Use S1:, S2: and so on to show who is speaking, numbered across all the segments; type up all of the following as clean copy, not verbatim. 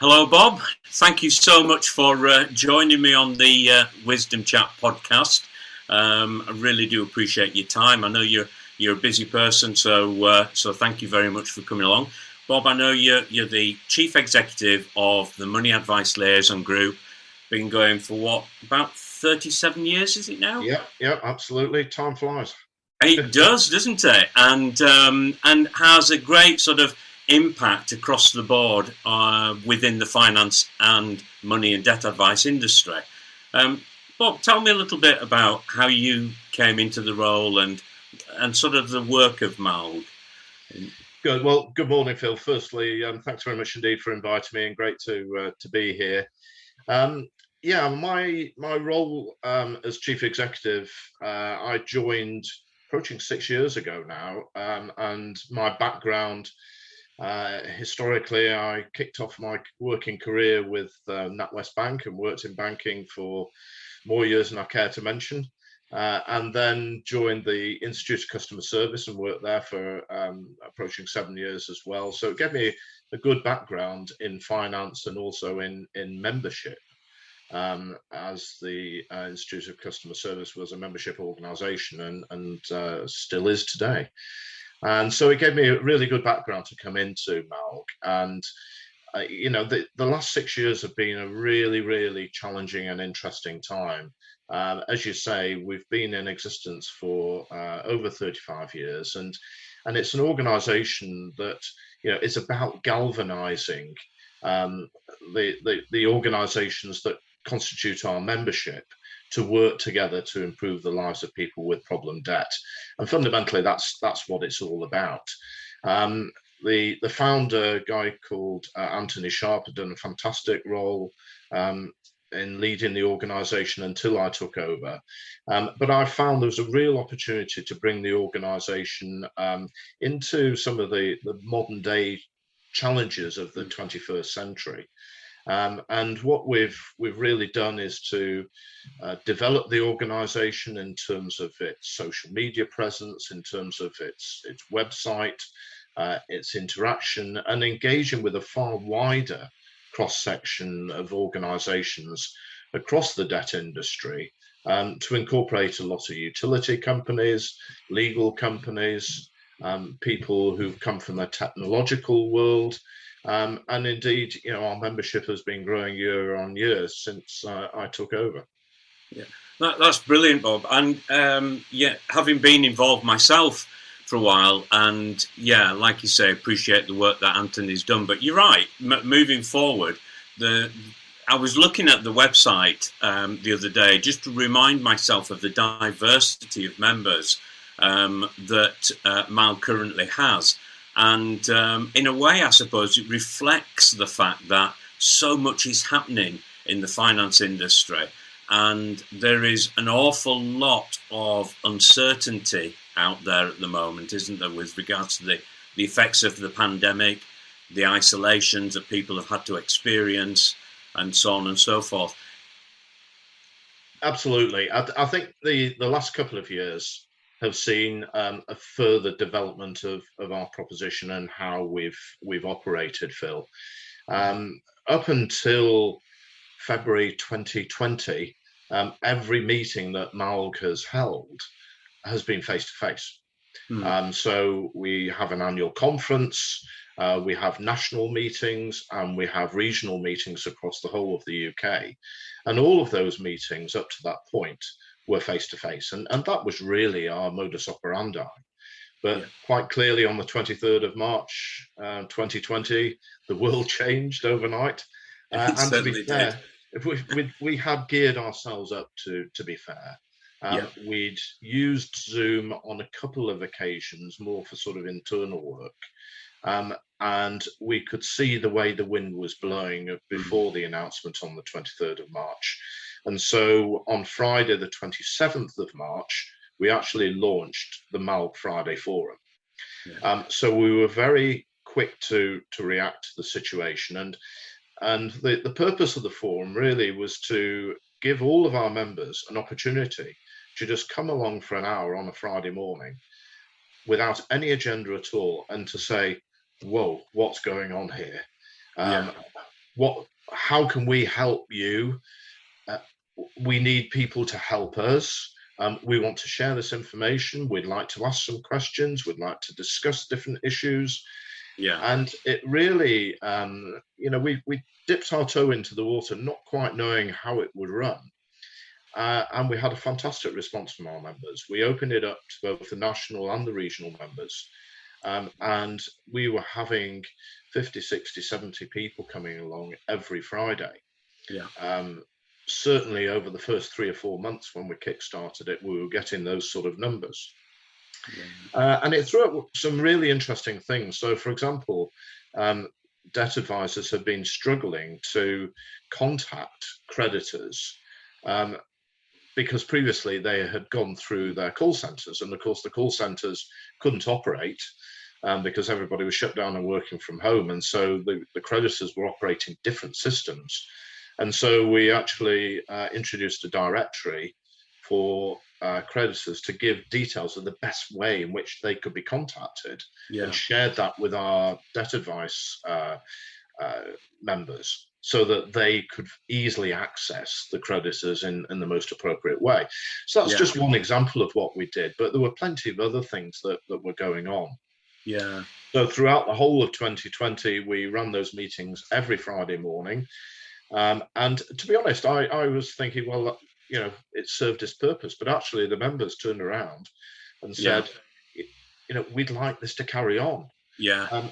S1: Hello, Bob. Thank you so much for joining me on the Wisdom Chat podcast. I really do appreciate your time. I know you're a busy person, so thank you very much for coming along. Bob, I know you're the Chief Executive of the Money Advice Liaison Group. Been going for what, about 37 years, is it now?
S2: Yeah, absolutely. Time flies.
S1: It does, doesn't it? And has a great sort of impact across the board within the finance and money and debt advice industry. Bob, tell me a little bit about how you came into the role and sort of the work of MALG.
S2: Good. Well, good morning, Phil. Firstly, thanks very much indeed for inviting me, and great to be here. My role as chief executive, I joined approaching 6 years ago now, and my background, historically, I kicked off my working career with NatWest Bank and worked in banking for more years than I care to mention, and then joined the Institute of Customer Service and worked there for approaching 7 years as well. So it gave me a good background in finance and also in membership, as the Institute of Customer Service was a membership organisation and still is today. And so it gave me a really good background to come into MALG. And the last 6 years have been a really, really challenging and interesting time. As you say, we've been in existence for over 35 years, and it's an organisation that is about galvanising the organisations that constitute our membership to work together to improve the lives of people with problem debt. And fundamentally, that's what it's all about. The founder, a guy called Anthony Sharp, had done a fantastic role in leading the organisation until I took over. But I found there was a real opportunity to bring the organisation into some of the modern day challenges of the 21st century. And what we've really done is to develop the organisation in terms of its social media presence, in terms of its website, its interaction, and engaging with a far wider cross-section of organisations across the debt industry, to incorporate a lot of utility companies, legal companies, people who've come from the technological world. And indeed, our membership has been growing year on year since I took over.
S1: Yeah, that's brilliant, Bob. And having been involved myself for a while, and like you say, appreciate the work that Anthony's done. But you're right. Moving forward, I was looking at the website the other day just to remind myself of the diversity of members that MALG currently has. And in a way, I suppose it reflects the fact that so much is happening in the finance industry, and there is an awful lot of uncertainty out there at the moment, isn't there, with regards to the effects of the pandemic, the isolations that people have had to experience, and so on and so forth.
S2: Absolutely. I think the last couple of years have seen a further development of our proposition and how we've operated, Phil. Up until February 2020, every meeting that MALG has held has been face-to-face. So we have an annual conference, we have national meetings, and we have regional meetings across the whole of the UK. And all of those meetings up to that point were face-to-face. And that was really our modus operandi. But quite clearly on the 23rd of March, 2020, the world changed overnight. And to be fair, we had geared ourselves up to be fair. We'd used Zoom on a couple of occasions, more for sort of internal work. And we could see the way the wind was blowing before the announcement on the 23rd of March. And so on Friday, the 27th of March, we actually launched the MALG Friday Forum. So we were very quick to react to the situation. And the purpose of the forum really was to give all of our members an opportunity to just come along for an hour on a Friday morning without any agenda at all, and to say, whoa, what's going on here? How can we help you? We need people to help us. We want to share this information. We'd like to ask some questions. We'd like to discuss different issues. And it really, we dipped our toe into the water, not quite knowing how it would run. And we had a fantastic response from our members. We opened it up to both the national and the regional members. And we were having 50, 60, 70 people coming along every Friday. Certainly over the first 3 or 4 months when we kick-started it, we were getting those sort of numbers. And it threw up some really interesting things. So, for example, debt advisors have been struggling to contact creditors because previously they had gone through their call centres. And of course, the call centres couldn't operate because everybody was shut down and working from home. And so the creditors were operating different systems. And so we actually introduced a directory for creditors to give details of the best way in which they could be contacted, and shared that with our debt advice members so that they could easily access the creditors in the most appropriate way. So that's just one example of what we did, but there were plenty of other things that were going on. So throughout the whole of 2020, we ran those meetings every Friday morning. And to be honest, I was thinking, well, it served its purpose, but actually the members turned around and said, we'd like this to carry on.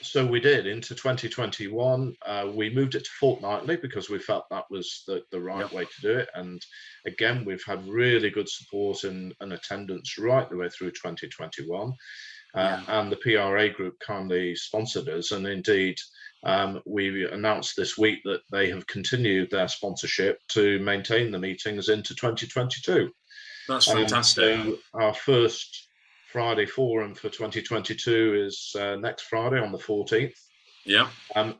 S2: So we did. Into 2021, we moved it to fortnightly because we felt that was the right way to do it. And again, we've had really good support and attendance right the way through 2021. And the PRA group kindly sponsored us. And indeed, we announced this week that they have continued their sponsorship to maintain the meetings into 2022.
S1: That's fantastic.
S2: So our first Friday forum for 2022 is next Friday on the 14th.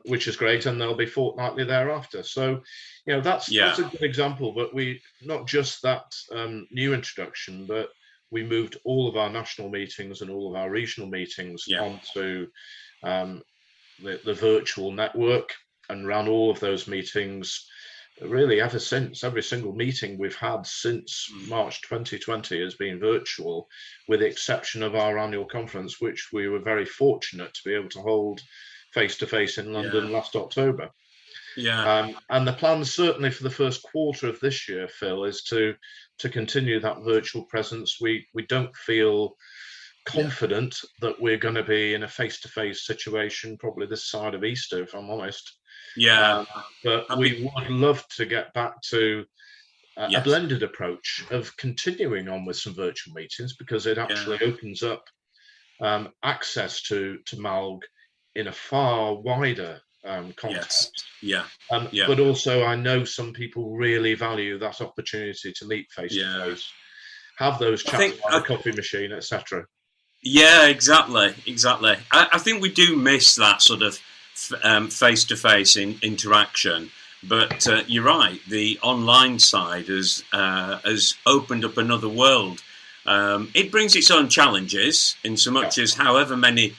S2: Which is great, and they'll be fortnightly thereafter. So, that's a good example. But we not just that new introduction, but we moved all of our national meetings and all of our regional meetings onto the virtual network, and ran all of those meetings really ever since. Every single meeting we've had since March 2020 has been virtual, with the exception of our annual conference, which we were very fortunate to be able to hold face-to-face in London last October. And the plan certainly for the first quarter of this year, Phil, is to continue that virtual presence. We don't feel confident that we're going to be in a face-to-face situation probably this side of Easter, if I'm honest. But we would love to get back to a blended approach of continuing on with some virtual meetings, because it actually opens up access to MALG in a far wider context. But also, I know some people really value that opportunity to meet face-to-face, have those chats by the coffee machine, etc.
S1: Exactly. I think we do miss that sort of face-to-face interaction, but you're right. The online side has opened up another world. It brings its own challenges, in so much as however many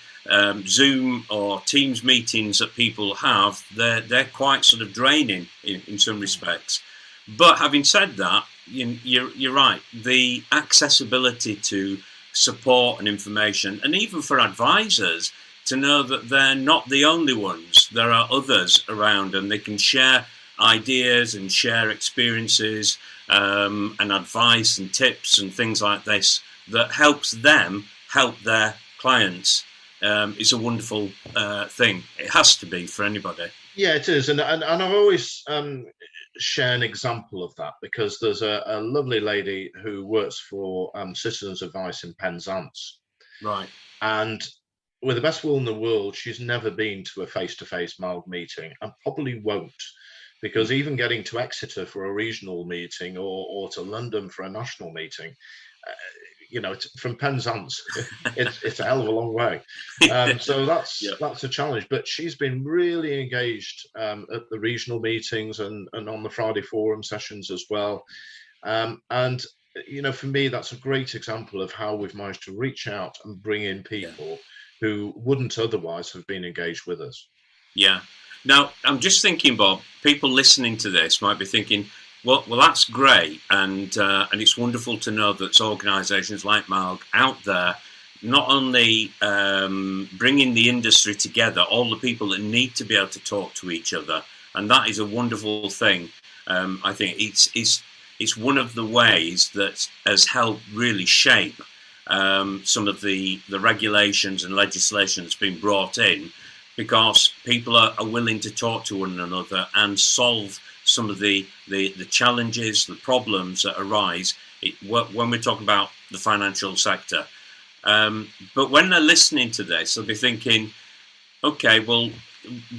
S1: Zoom or Teams meetings that people have, they're quite sort of draining in some respects. But having said that, you're right. The accessibility to support and information, and even for advisors to know that they're not the only ones. There are others around, and they can share ideas and share experiences and advice and tips and things like this that helps them help their clients. It's a wonderful thing. It has to be for anybody.
S2: Yeah, it is. And I've always share an example of that, because there's a lovely lady who works for Citizens Advice in Penzance. And with the best will in the world, she's never been to a face-to-face MALG meeting, and probably won't, because even getting to Exeter for a regional meeting or to London for a national meeting, from Penzance, it's a hell of a long way. So that's a challenge. But she's been really engaged at the regional meetings and on the Friday forum sessions as well. And for me, that's a great example of how we've managed to reach out and bring in
S1: Yeah.
S2: people who wouldn't otherwise have been engaged with us.
S1: Yeah. Now, I'm just thinking, Bob, people listening to this might be thinking, well, that's great, and it's wonderful to know that organisations like MALG out there not only bringing the industry together, all the people that need to be able to talk to each other, and that is a wonderful thing. I think it's one of the ways that has helped really shape some of the regulations and legislation that's been brought in, because people are willing to talk to one another and solve some of the challenges, the problems that arise when we're talking about the financial sector. But when they're listening to this, they'll be thinking, okay, well,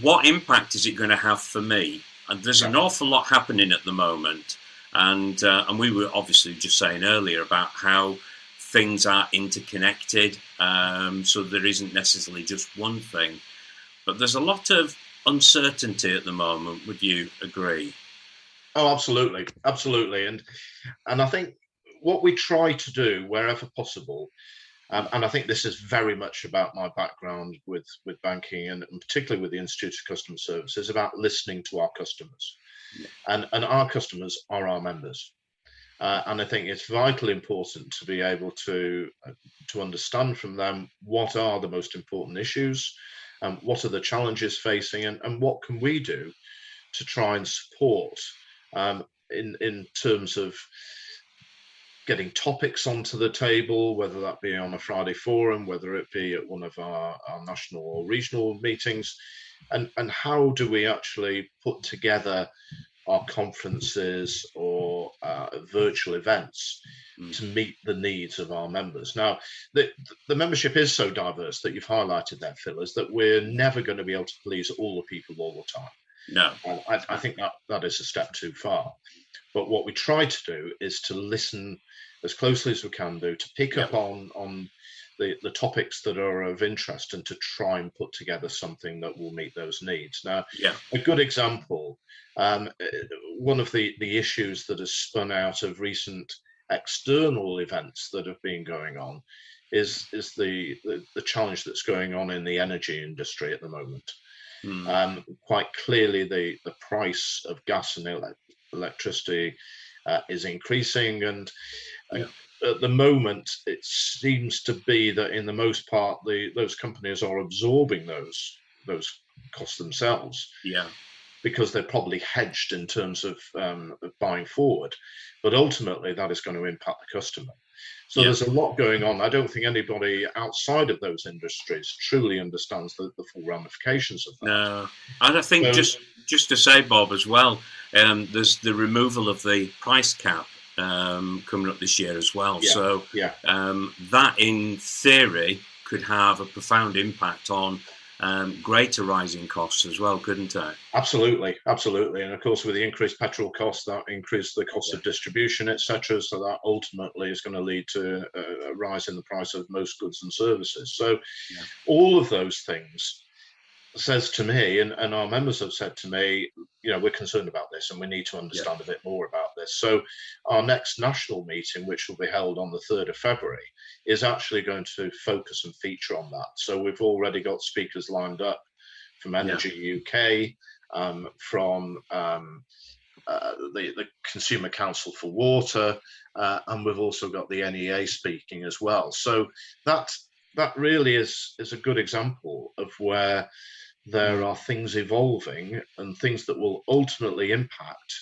S1: what impact is it going to have for me? And there's an awful lot happening at the moment. And we were obviously just saying earlier about how things are interconnected. So there isn't necessarily just one thing. But there's a lot of uncertainty at the moment. Would you agree?
S2: Oh, absolutely. Absolutely. And I think what we try to do wherever possible, and I think this is very much about my background with banking and particularly with the Institute of Customer Service, is about listening to our customers. And our customers are our members. And I think it's vitally important to be able to understand from them what are the most important issues, and what are the challenges facing, and what can we do to try and support in terms of getting topics onto the table, whether that be on a Friday forum, whether it be at one of our national or regional meetings, and how do we actually put together our conferences or virtual events to meet the needs of our members. Now, the membership is so diverse that you've highlighted there, Phil, is that we're never going to be able to please all the people all the time.
S1: No.
S2: I think that is a step too far. But what we try to do is to listen as closely as we can do, to pick up on the topics that are of interest, and to try and put together something that will meet those needs. Now, a good example, one of the issues that has spun out of recent external events that have been going on is the challenge that's going on in the energy industry at the moment. Quite clearly, the price of gas and electricity is increasing, and at the moment, it seems to be that in the most part, those companies are absorbing those costs themselves. Because they're probably hedged in terms of buying forward, but ultimately that is going to impact the customer. So there's a lot going on. I don't think anybody outside of those industries truly understands the full ramifications of that.
S1: No, and I think just to say, Bob, as well, there's the removal of the price cap coming up this year as well. So that, in theory, could have a profound impact on greater rising costs as well, couldn't it?
S2: Absolutely. And of course, with the increased petrol costs, that increased the cost of distribution, etc. So that ultimately is going to lead to a rise in the price of most goods and services. So all of those things says to me, and our members have said to me, we're concerned about this and we need to understand a bit more about this. So our next national meeting, which will be held on the 3rd of February, is actually going to focus and feature on that. So we've already got speakers lined up from Energy UK, from the Consumer Council for Water, and we've also got the NEA speaking as well. So that really is a good example of where there are things evolving and things that will ultimately impact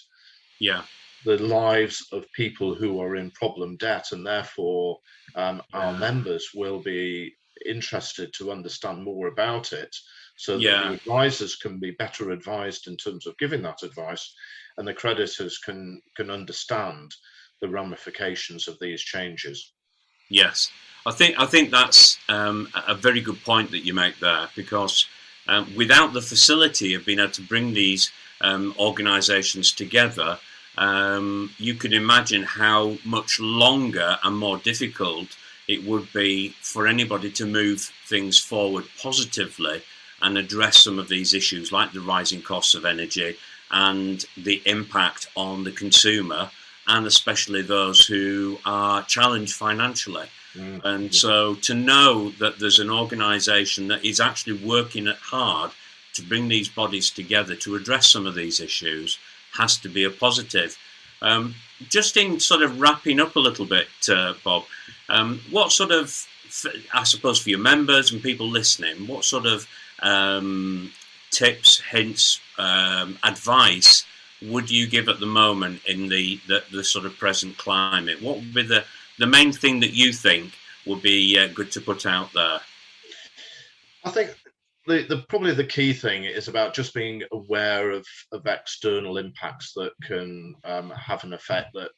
S2: the lives of people who are in problem debt, and therefore our members will be interested to understand more about it, so that the advisors can be better advised in terms of giving that advice, and the creditors can understand the ramifications of these changes.
S1: Yes, I think that's a very good point that you make there, because without the facility of being able to bring these organisations together, you can imagine how much longer and more difficult it would be for anybody to move things forward positively and address some of these issues, like the rising costs of energy and the impact on the consumer and especially those who are challenged financially. And so to know that there's an organisation that is actually working hard to bring these bodies together to address some of these issues has to be a positive. Just in sort of wrapping up a little bit, Bob, what sort of, I suppose for your members and people listening, what sort of tips, hints, advice would you give at the moment in the sort of present climate? What would be the main thing that you think would be good to put out there?
S2: I think probably the key thing is about just being aware of external impacts that can have an effect that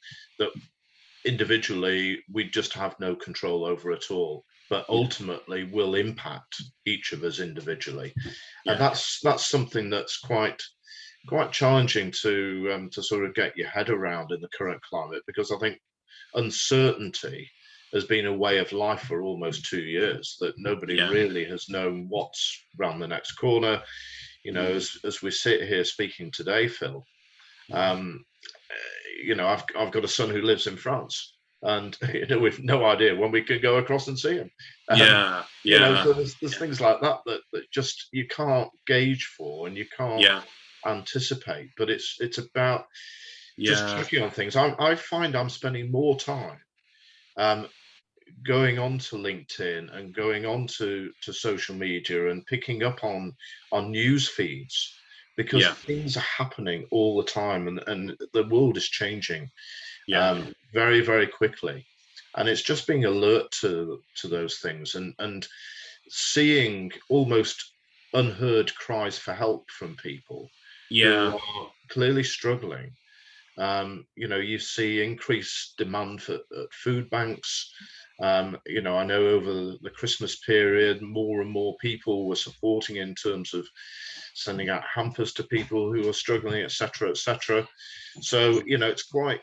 S2: individually we just have no control over at all, but ultimately will impact each of us individually. And that's something that's quite challenging to sort of get your head around in the current climate, because I think uncertainty has been a way of life for almost 2 years, that nobody really has known what's around the next corner. You know, as we sit here speaking today, Phil, you know, I've got a son who lives in France, and you know, we've no idea when we can go across and see him. You know, so there's things like that just you can't gauge for, and you can't anticipate. But it's about just checking on things. I find I'm spending more time going on to LinkedIn and going on to social media and picking up on news feeds, because things are happening all the time, and the world is changing very, very quickly. And it's just being alert to those things and seeing almost unheard cries for help from people who are clearly struggling. You know, you see increased demand for food banks. You know, I know over the Christmas period, more and more people were supporting in terms of sending out hampers to people who are struggling, etc., etc. So, you know, it's quite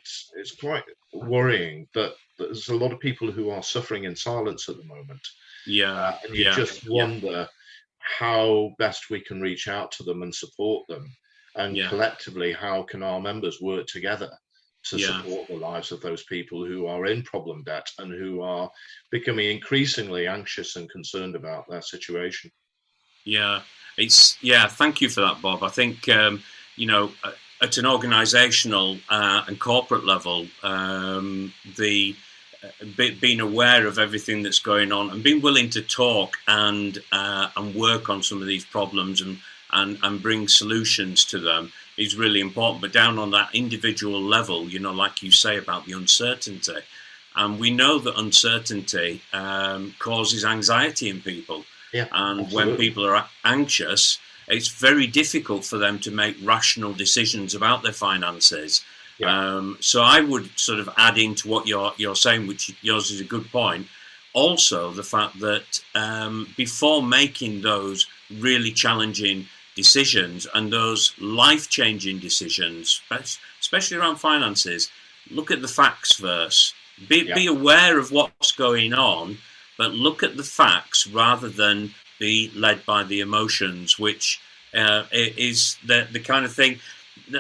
S2: worrying that there's a lot of people who are suffering in silence at the moment. And you just wonder how best we can reach out to them and support them. And collectively, how can our members work together to support the lives of those people who are in problem debt and who are becoming increasingly anxious and concerned about their situation?
S1: Thank you for that, Bob. I think you know, at an organisational and corporate level, being aware of everything that's going on and being willing to talk and work on some of these problems and bring solutions to them is really important. But down on that individual level, you know, like you say about the uncertainty, and we know that uncertainty causes anxiety in people. And absolutely. When people are anxious, it's very difficult for them to make rational decisions about their finances. So I would sort of add into what you're saying, which yours is a good point. Also, the fact that before making those really challenging decisions and those life-changing decisions, especially around finances, look at the facts first. Be aware of what's going on, but look at the facts rather than be led by the emotions, which is the kind of thing.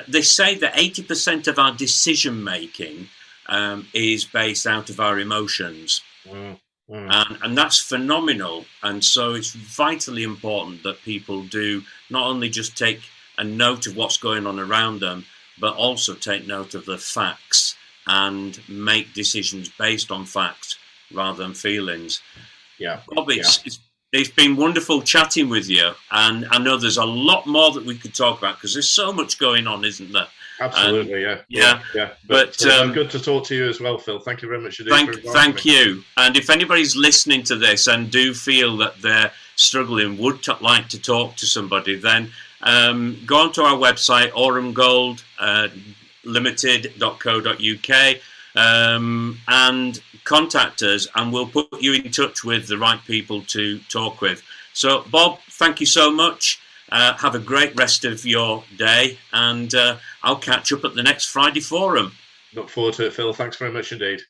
S1: They say that 80% of our decision-making is based out of our emotions. And that's phenomenal. And so it's vitally important that people do not only just take a note of what's going on around them, but also take note of the facts and make decisions based on facts rather than feelings. Bob, it's been wonderful chatting with you. And I know there's a lot more that we could talk about because there's so much going on, isn't there?
S2: Absolutely, But good to talk to you as well, Phil. Thank you very much.
S1: Thank you. And if anybody's listening to this and do feel that they're struggling, would like to talk to somebody, then go onto our website, orumgoldlimited.co.uk, and contact us, and we'll put you in touch with the right people to talk with. So, Bob, thank you so much. Have a great rest of your day, and I'll catch up at the next Friday forum.
S2: Look forward to it, Phil. Thanks very much indeed.